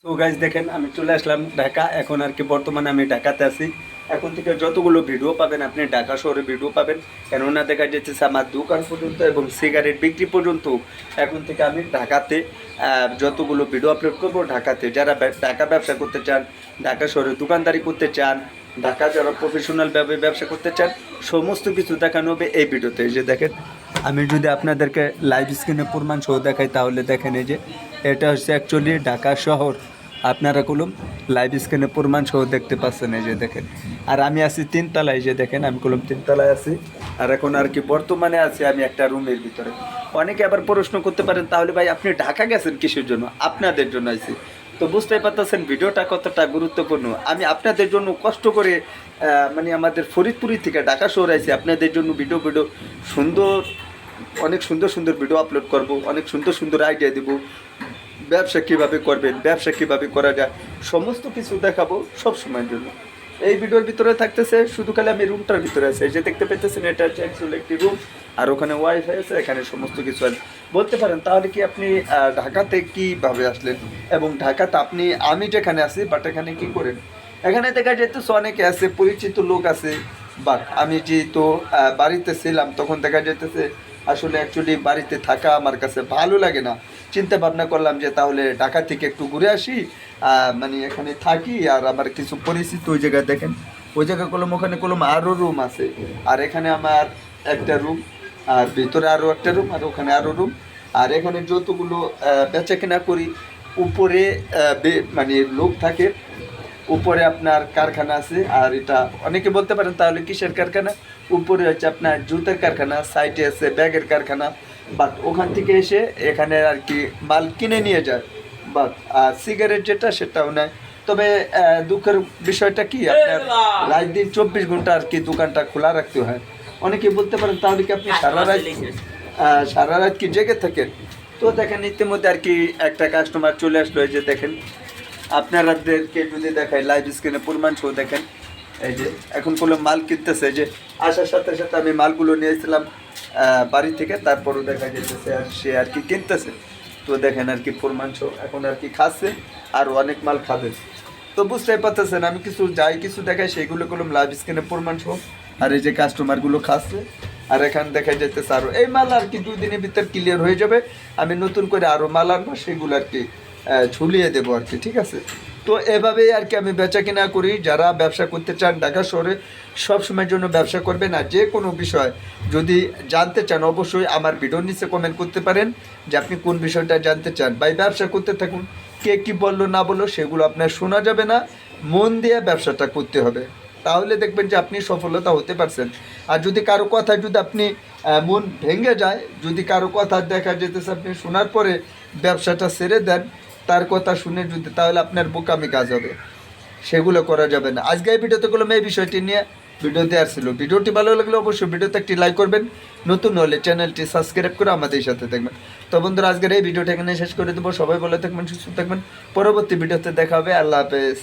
তো গাইজ দেখেন আমি চলে আসলাম ঢাকা। এখন আর কি বর্তমানে আমি ঢাকাতে আছি। এখন থেকে যতগুলো ভিডিও পাবেন আপনি ঢাকা শহরে ভিডিও পাবেন, কেননা দেখা যাচ্ছে আমার দোকান পর্যন্ত এবং সিগারেট বিক্রি পর্যন্ত এখন থেকে আমি ঢাকাতে যতগুলো ভিডিও আপলোড করবো ঢাকাতে। যারা ঢাকা ব্যবসা করতে চান, ঢাকা শহরে দোকানদারি করতে চান, ঢাকা যারা প্রফেশনালভাবে ব্যবসা করতে চান, সমস্ত কিছু দেখানো হবে এই ভিডিওতে। এই যে দেখেন, আমি যদি আপনাদেরকে লাইভ স্ক্রিনে প্রমাণ সহ দেখাই তাহলে দেখেন এই যে এটা হচ্ছে অ্যাকচুয়ালি ঢাকা শহর। আপনারা কলম লাইভ স্ক্রিনে প্রমাণ সহ দেখতে পাচ্ছেন, এই যে দেখেন। আর আমি আছি তিনতলায়, যে দেখেন আমি কলম তিনতলায় আছি। আর এখন আর কি বর্তমানে আছি আমি একটা রুমের ভিতরে। অনেকে আবার প্রশ্ন করতে পারেন, তাহলে ভাই আপনি ঢাকা গেছেন কিসের জন্য? আপনাদের জন্য আইছি। তো বুঝতেই পারতেছেন ভিডিওটা কতটা গুরুত্বপূর্ণ। আমি আপনাদের জন্য কষ্ট করে মানে আমাদের ফরিদপুরি থেকে ঢাকা শহরে আইছি আপনাদের জন্য ভিডিও সুন্দর, অনেক সুন্দর সুন্দর ভিডিও আপলোড করব, অনেক সুন্দর সুন্দর আইডিয়া দেব, ব্যবসা কীভাবে করবেন, ব্যবসা কীভাবে করা যায়, সমস্ত কিছু দেখাবো সব সময়ের জন্য। এই ভিডিওর ভিতরে থাকতেছে শুধু খালি আমি রুমটার ভিতরে আছে, এই যে দেখতে পেতেছেন এটা হচ্ছে অ্যাকচুয়ালি একটি রুম। আর ওখানে ওয়াইফাই আছে, এখানে সমস্ত কিছু আছে। বলতে পারেন তাহলে কি আপনি ঢাকাতে কীভাবে আসলেন, এবং ঢাকাতে আপনি, আমি যেখানে আছি বাট এখানে কী করেন? এখানে দেখা যেতেছে অনেকে আছে, পরিচিত লোক আছে। বাট আমি যেহেতু বাড়িতে ছিলাম তখন দেখা যেতেছে আসলে অ্যাকচুয়ালি বাড়িতে থাকা আমার কাছে ভালো লাগে না। চিন্তা ভাবনা করলাম যে তাহলে ঢাকা থেকে একটু ঘুরে আসি, মানে এখানে থাকি। আর আমার কিছু পরিচিত ওই জায়গায় দেখেন, ওই জায়গায় কলম, ওখানে কলম আরও রুম আছে। আর এখানে আমার একটা রুম, আর ভিতরে আরও একটা রুম, আর ওখানে আরও রুম। আর এখানে যতগুলো বেচা কেনা করি, উপরে মানে লোক থাকে, উপরে আপনার কারখানা আছে। আর এটা অনেকে বলতে পারেন তাহলে কিসের কারখানা? উপরে হচ্ছে আপনার জুতের কারখানা, সাইডে আছে ব্যাগের কারখানা। বাট ওখান থেকে এসে এখানে আর কি মাল কিনে নিয়ে যায়। বাট আর সিগারেট যেটা সেটাও নেয়। তবে দুঃখের বিষয়টা কি, আপনার রাত দিন 24 ঘন্টা আর কি দোকানটা খোলা রাখতে হয়। অনেকে বলতে পারেন তাহলে কি আপনি সারা রাত কি জেগে থাকেন? তো দেখেন ইতিমধ্যে আর কি একটা কাস্টমার চলে আসলো। এই যে দেখেন, আপনারাদেরকে যদি দেখায় লাইভ স্ক্রিনে প্রমাণ সহ দেখেন, এই যে এখন কোনো মাল কিনতেছে। যে আসার সাথে সাথে আমি মালগুলো নিয়েছিলাম বাড়ি থেকে, তারপরও দেখা যেতেছে আর সে আর কি কিনতেছে। তো দেখেন আর কি প্রমাণ সহ এখন আর কি খাচ্ছে, আর অনেক মাল খাবে। তো বুঝতেই পারতেছেন আমি কিছু কিছু দেখাই সেগুলো করলাম লাইভ স্ক্রিনে প্রমাণ সহ। আর এই যে কাস্টমারগুলো খাচ্ছে, আর এখানে দেখা যেতেছে আরও এই মাল আর কি 2 দিনের ভিতর ক্লিয়ার হয়ে যাবে। আমি নতুন করে আরও মাল আনবো, সেগুলো আর কি ঝুলিয়ে দেবো আর কি, ঠিক আছে। তো এভাবেই আর কি আমি বেচা কেনা করি। যারা ব্যবসা করতে চান ঢাকা শহরে, সব সময়ের জন্য ব্যবসা করবেন। আর যে কোনো বিষয় যদি জানতে চান অবশ্যই আমার ভিডিওর নিচে কমেন্ট করতে পারেন যে আপনি কোন বিষয়টা জানতে চান। ভাই ব্যবসা করতে থাকুন, কে কী বললো না বললো সেগুলো আপনার শোনা যাবে না, মন দিয়ে ব্যবসাটা করতে হবে। তাহলে দেখবেন যে আপনি সফলতা হতে পারছেন। আর যদি কারো কথা যদি আপনি মন ভেঙে যায়, যদি কারো কথা দেখা যেতেছে আপনি শোনার পরে ব্যবসাটা ছেড়ে দেন তার কথা শুনে, যদি তাহলে আপনার বোকামি কাজ হবে, সেগুলো করা যাবে না। আজকে এই ভিডিওতে করলাম এই বিষয়টি নিয়ে ভিডিও দেওয়ার ছিল। ভিডিওটি ভালো লাগলে অবশ্যই ভিডিওতে একটি লাইক করবেন, নতুন হলে চ্যানেলটি সাবস্ক্রাইব করে আমাদের সাথে থাকবেন। তো বন্ধুরা আজকের এই ভিডিওটা এখানে শেষ করে দেবো। সবাই ভালো থাকবেন, সুস্থ থাকবেন। পরবর্তী ভিডিওতে দেখা হবে। আল্লাহ হাফেজ।